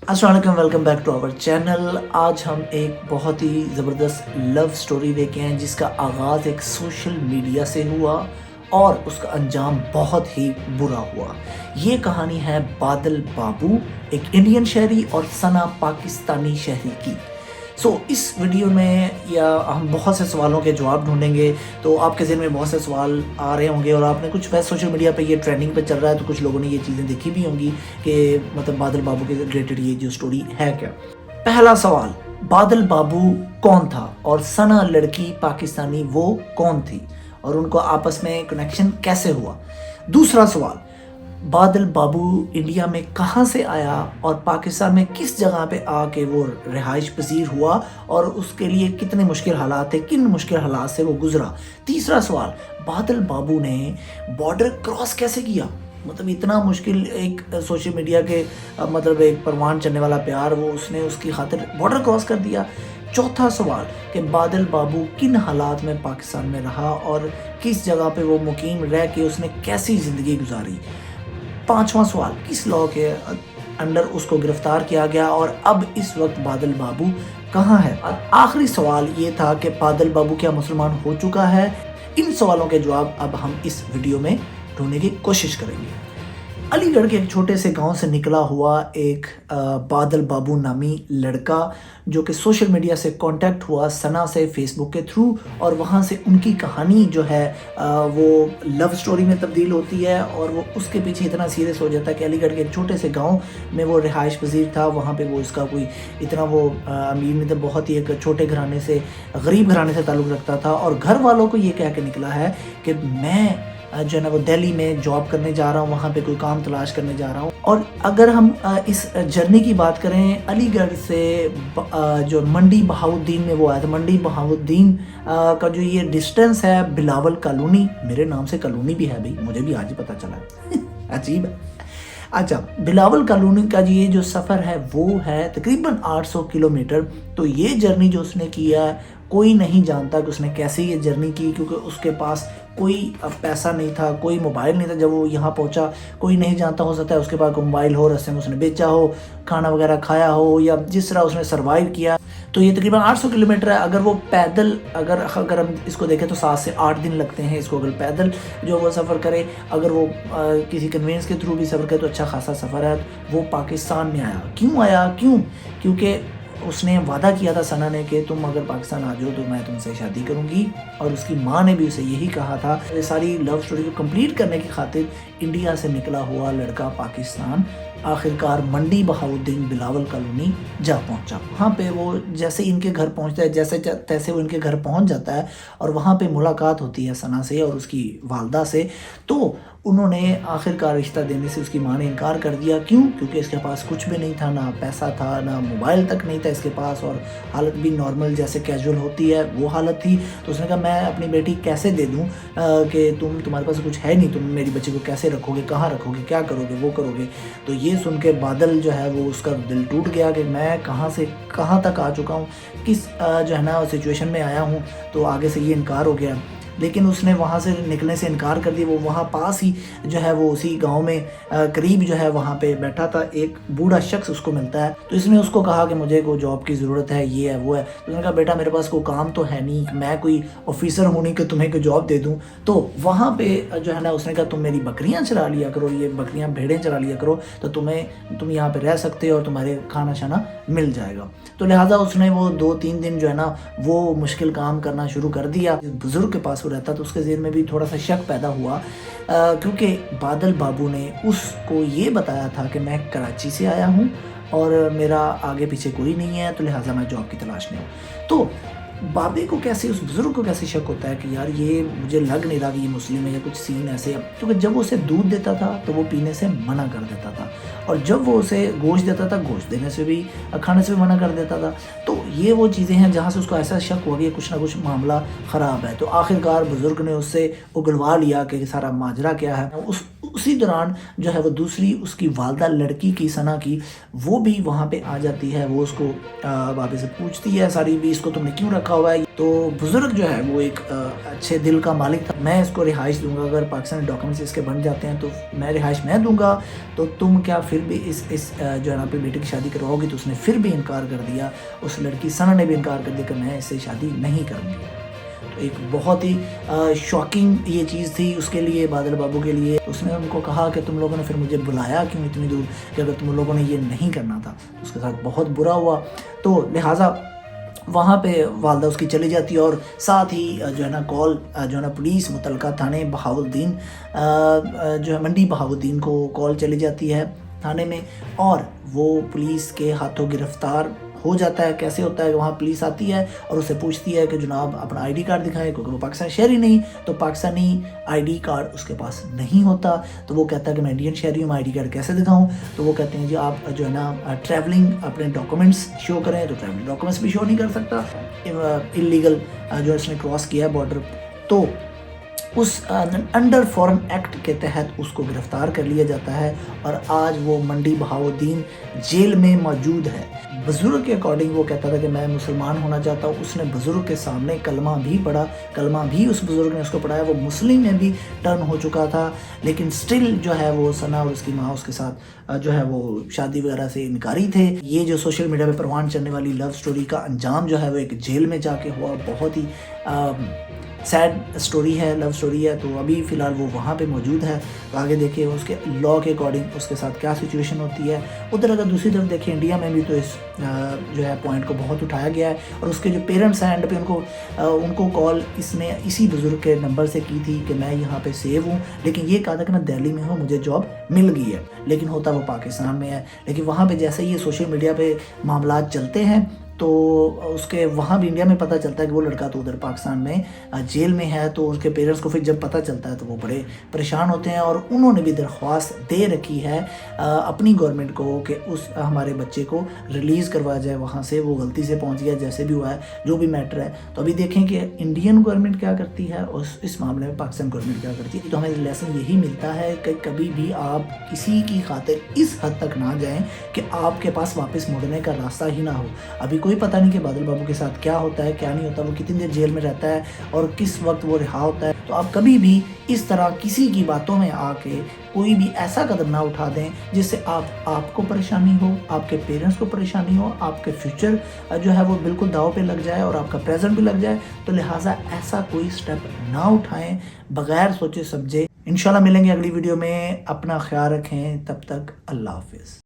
अस्सलाम वालेकुम, welcome back to our channel. आज हम एक बहुत ही ज़बरदस्त लव स्टोरी लेके आए हैं जिसका आगाज़ एक सोशल मीडिया से हुआ और उसका अंजाम बहुत ही बुरा हुआ। ये कहानी है बादल बाबू, एक इंडियन शहरी, और सना पाकिस्तानी शहरी की। इस वीडियो में या हम बहुत से सवालों के जवाब ढूंढेंगे। तो आपके ज़हन में बहुत से सवाल आ रहे होंगे और आपने कुछ वैसे सोशल मीडिया पे ये ट्रेंडिंग पे चल रहा है, तो कुछ लोगों ने ये चीज़ें देखी भी होंगी कि मतलब बादल बाबू के रिलेटेड ये जो स्टोरी है क्या। पहला सवाल, बादल बाबू कौन था और सना लड़की पाकिस्तानी वो कौन थी और उनको आपस में कनेक्शन कैसे हुआ। दूसरा सवाल, बादल बाबू इंडिया में कहाँ से आया और पाकिस्तान में किस जगह पे आके वो रिहाइश पजीर हुआ और उसके लिए कितने मुश्किल हालात थे, किन मुश्किल हालात से वो गुजरा। तीसरा सवाल, बादल बाबू ने बॉर्डर क्रॉस कैसे किया, मतलब इतना मुश्किल एक सोशल मीडिया के मतलब एक परवान चढ़ने वाला प्यार, वो उसने उसकी खातिर बॉर्डर क्रॉस कर दिया। चौथा सवाल कि बादल बाबू किन हालात में पाकिस्तान में रहा और किस जगह पे वो मुकीम रह के उसने कैसी ज़िंदगी गुजारी। पांचवा सवाल, किस लॉ के अंडर उसको गिरफ्तार किया गया और अब इस वक्त बादल बाबू कहाँ है। और आखिरी सवाल ये था कि बादल बाबू क्या मुसलमान हो चुका है। इन सवालों के जवाब अब हम इस वीडियो में ढूंढने की कोशिश करेंगे। अलीगढ़ के एक छोटे से गांव से निकला हुआ एक बादल बाबू नामी लड़का जो कि सोशल मीडिया से कांटेक्ट हुआ सना से फेसबुक के थ्रू, और वहां से उनकी कहानी जो है वो लव स्टोरी में तब्दील होती है और वो उसके पीछे इतना सीरियस हो जाता है कि अलीगढ़ के एक छोटे से गांव में वो रिहाइश पजीर था। वहाँ पे वो इसका कोई इतना वो अमीर नहीं था, बहुत ही एक छोटे घराने से, गरीब घराने से ताल्लुक़ रखता था, और घर वालों को ये कह के निकला है कि मैं जो है ना वो दिल्ली में जॉब करने जा रहा हूँ, वहाँ पे कोई काम तलाश करने जा रहा हूँ। और अगर हम इस जर्नी की बात करें, अलीगढ़ से जो मंडी बहाउद्दीन में वो आया था, मंडी बहाउद्दीन का जो ये डिस्टेंस है, बिलावल कॉलोनी, मेरे नाम से कॉलोनी भी है भाई, मुझे भी आज ही पता चला अजीब है। अच्छा, बिलावल कॉलोनी का जो ये जो सफ़र है वो है तकरीबन 800 किलोमीटर। तो ये जर्नी जो उसने किया, कोई नहीं जानता कि उसने कैसे ये जर्नी की, क्योंकि उसके पास कोई पैसा नहीं था, कोई मोबाइल नहीं था। जब वो यहाँ पहुँचा कोई नहीं जानता, हो सकता है उसके पास कोई मोबाइल हो, रास्ते में उसने बेचा हो, खाना वगैरह खाया हो, या जिस तरह उसने सर्वाइव किया। तो ये तकरीबन 800 किलोमीटर है। अगर वो पैदल अगर हम इसको देखें तो 7 से 8 दिन लगते हैं इसको, अगर पैदल जो वो सफ़र करे। अगर वो किसी कन्वेंस के थ्रू भी सफ़र करे तो अच्छा खासा सफ़र है। वो पाकिस्तान में आया, क्यों आया, क्योंकि उसने वादा किया था सना ने कि तुम अगर पाकिस्तान आ जाओ तो मैं तुमसे शादी करूंगी, और उसकी माँ ने भी उसे यही कहा था। ये सारी लव स्टोरी को कंप्लीट करने की खातिर इंडिया से निकला हुआ लड़का पाकिस्तान आखिरकार मंडी बहाउद्दीन बिलावल कॉलोनी जा पहुंचा। वहाँ पे वो जैसे इनके घर पहुंचता है, जैसे तैसे वो इनके घर पहुंच जाता है, और वहाँ पे मुलाकात होती है सना से और उसकी वालदा से। तो उन्होंने आखिरकार रिश्ता देने से उसकी माँ ने इनकार कर दिया। क्यों? क्योंकि इसके पास कुछ भी नहीं था, ना पैसा था, ना मोबाइल तक नहीं था इसके पास, और हालत भी नॉर्मल जैसे कैजुअल होती है वो हालत थी। तो उसने कहा मैं अपनी बेटी कैसे दे दूँ कि तुम्हारे पास कुछ है नहीं, तुम मेरी बच्ची को कैसे रखोगे, कहाँ रखोगे, क्या करोगे, वो करोगे। तो ये सुन के बादल जो है वो उसका दिल टूट गया कि मैं कहाँ से कहाँ तक आ चुका हूँ, किस जो है ना सिचुएशन में आया हूँ। तो आगे से ये इनकार हो गया, लेकिन उसने वहाँ से निकलने से इनकार कर दिया। वो वहाँ पास ही जो है वो उसी गांव में करीब जो है वहाँ पे बैठा था, एक बूढ़ा शख्स उसको मिलता है। तो इसने उसको कहा कि मुझे कोई जॉब की ज़रूरत है, ये है वो है। तो उसने कहा बेटा मेरे पास कोई काम तो है नहीं, मैं कोई ऑफिसर हूँ नहीं कि तुम्हें कोई जॉब दे दूँ। तो वहाँ पे जो है ना उसने कहा तुम मेरी बकरियाँ चरा लिया करो, ये बकरियाँ भेड़ें चरा लिया करो, तो तुम यहाँ पर रह सकते हो और तुम्हारे खाना शाना मिल जाएगा। तो लिहाजा उसने वो 2-3 दिन जो है ना वो मुश्किल काम करना शुरू कर दिया। बुजुर्ग के पास रहता तो उसके ज़हन में भी थोड़ा सा शक पैदा हुआ, क्योंकि बादल बाबू ने उसको ये बताया था कि मैं कराची से आया हूँ और मेरा आगे पीछे कोई नहीं है, तो लिहाजा मैं जॉब की तलाश में हूँ। तो बाबे को कैसे, उस बुजुर्ग को कैसे शक होता है कि यार ये मुझे लग नहीं रहा कि ये मुस्लिम है या कुछ सीन ऐसे। क्योंकि जब वो उसे दूध देता था तो वो पीने से मना कर देता था, और जब वो उसे गोश्त देता था गोश्त देने से भी, खाने से भी मना कर देता था। तो ये वो चीज़ें हैं जहाँ से उसको ऐसा शक हो गया कुछ ना कुछ मामला ख़राब है। तो आखिरकार बुजुर्ग ने उससे उगलवा लिया कि सारा माजरा क्या है। اسی دوران جو ہے وہ دوسری اس کی والدہ لڑکی کی ثنا کی وہ بھی وہاں پہ آ جاتی ہے. وہ اس کو بابے سے پوچھتی ہے ساری بھی اس کو تم نے کیوں رکھا ہوا ہے. تو بزرگ جو ہے وہ ایک اچھے دل کا مالک تھا. میں اس کو رہائش دوں گا, اگر پاکستانی ڈاکومنٹس اس کے بن جاتے ہیں تو میں رہائش میں دوں گا, تو تم کیا پھر بھی اس جو ہے نا اپنے بیٹے کی شادی کرواؤ گی. تو اس نے پھر بھی انکار کر دیا. اس لڑکی ثنا نے بھی انکار کر دیا کہ میں اس سے شادی نہیں کروں گی. تو ایک بہت ہی شاکنگ یہ چیز تھی اس کے لیے, بادل بابو کے لیے. اس نے ان کو کہا کہ تم لوگوں نے پھر مجھے بلایا کیوں اتنی دور, کہ اگر تم لوگوں نے یہ نہیں کرنا تھا. اس کے ساتھ بہت برا ہوا. تو لہٰذا وہاں پہ والدہ اس کی چلی جاتی ہے, اور ساتھ ہی جو ہے نا کال جو ہے نا پولیس متعلقہ تھانے بہاؤالدین جو ہے منڈی بہاؤالدین کو کال چلی جاتی ہے تھانے میں, اور وہ پولیس کے ہاتھوں گرفتار ہو جاتا ہے. کیسے ہوتا ہے کہ وہاں پولیس آتی ہے اور اسے پوچھتی ہے کہ جناب اپنا آئی ڈی کارڈ دکھائیں, کیونکہ وہ پاکستان شہری نہیں, تو پاکستانی آئی ڈی کارڈ اس کے پاس نہیں ہوتا. تو وہ کہتا ہے کہ میں انڈین شہری ہوں, میں آئی ڈی کارڈ کیسے دکھاؤں. تو وہ کہتے ہیں جی آپ جو ہے نا ٹریولنگ اپنے ڈاکومنٹس شو کریں. تو ٹریولنگ ڈاکومنٹس بھی شو نہیں کر سکتا, انلیگل جو اس نے کراس کیا ہے بارڈر. تو اس انڈر فارن ایکٹ کے تحت اس کو گرفتار کر لیا جاتا ہے, اور آج وہ منڈی بہاؤالدین جیل میں موجود ہے. بزرگ کے اکارڈنگ وہ کہتا تھا کہ میں مسلمان ہونا چاہتا ہوں. اس نے بزرگ کے سامنے کلمہ بھی پڑھا, کلمہ بھی اس بزرگ نے اس کو پڑھایا. وہ مسلم میں بھی ٹرن ہو چکا تھا, لیکن سٹل جو ہے وہ ثنا اور اس کی ماں اس کے ساتھ جو ہے وہ شادی وغیرہ سے انکاری تھے. یہ جو سوشل میڈیا پہ پروان چلنے والی لو سٹوری کا انجام جو ہے وہ ایک جیل میں جا کے ہوا. بہت ہی سیڈ سٹوری ہے, لو سٹوری ہے. تو ابھی فی الحال وہ وہاں پہ موجود ہے. تو آگے دیکھیں اس کے لا کے اکارڈنگ اس کے ساتھ کیا سچویشن ہوتی ہے. ادھر اگر دوسری طرف دیکھیں انڈیا میں بھی تو اس جو ہے پوائنٹ کو بہت اٹھایا گیا ہے, اور اس کے جو پیرنٹس ہیں اینڈ پہ ان کو کال اس نے اسی بزرگ کے نمبر سے کی تھی کہ میں یہاں پہ سیو ہوں, لیکن یہ کہا تھا کہ میں دہلی میں ہوں, مجھے جاب مل گئی ہے, لیکن ہوتا وہ پاکستان میں ہے. لیکن وہاں پہ جیسے یہ سوشل میڈیا پہ معاملات چلتے ہیں تو اس کے وہاں بھی انڈیا میں پتہ چلتا ہے کہ وہ لڑکا تو ادھر پاکستان میں جیل میں ہے. تو اس کے پیرنٹس کو پھر جب پتہ چلتا ہے تو وہ بڑے پریشان ہوتے ہیں, اور انہوں نے بھی درخواست دے رکھی ہے اپنی گورنمنٹ کو کہ اس ہمارے بچے کو ریلیز کروایا جائے وہاں سے. وہ غلطی سے پہنچ گیا, جیسے بھی ہوا ہے, جو بھی میٹر ہے. تو ابھی دیکھیں کہ انڈین گورنمنٹ کیا کرتی ہے اور اس معاملے میں پاکستان گورنمنٹ کیا کرتی ہے. تو ہمیں لیسن یہی ملتا ہے کہ کبھی بھی آپ کسی کی خاطر اس حد تک نہ جائیں کہ آپ کے پاس واپس مڑنے کا راستہ ہی نہ ہو. ابھی کوئی پتہ نہیں کہ بادل بابو کے ساتھ کیا ہوتا ہے, کیا نہیں ہوتا, وہ کتنی دیر جیل میں رہتا ہے اور کس وقت وہ رہا ہوتا ہے. تو آپ کبھی بھی اس طرح کسی کی باتوں میں آ کے کوئی بھی ایسا قدم نہ اٹھا دیں جس سے آپ کو پریشانی ہو, آپ کے پیرنٹس کو پریشانی ہو, آپ کے فیوچر جو ہے وہ بالکل داؤ پہ لگ جائے اور آپ کا پریزنٹ بھی لگ جائے. تو لہٰذا ایسا کوئی سٹیپ نہ اٹھائیں بغیر سوچے سمجھے. انشاءاللہ ملیں گے اگلی ویڈیو میں. اپنا خیال رکھیں, تب تک اللہ حافظ.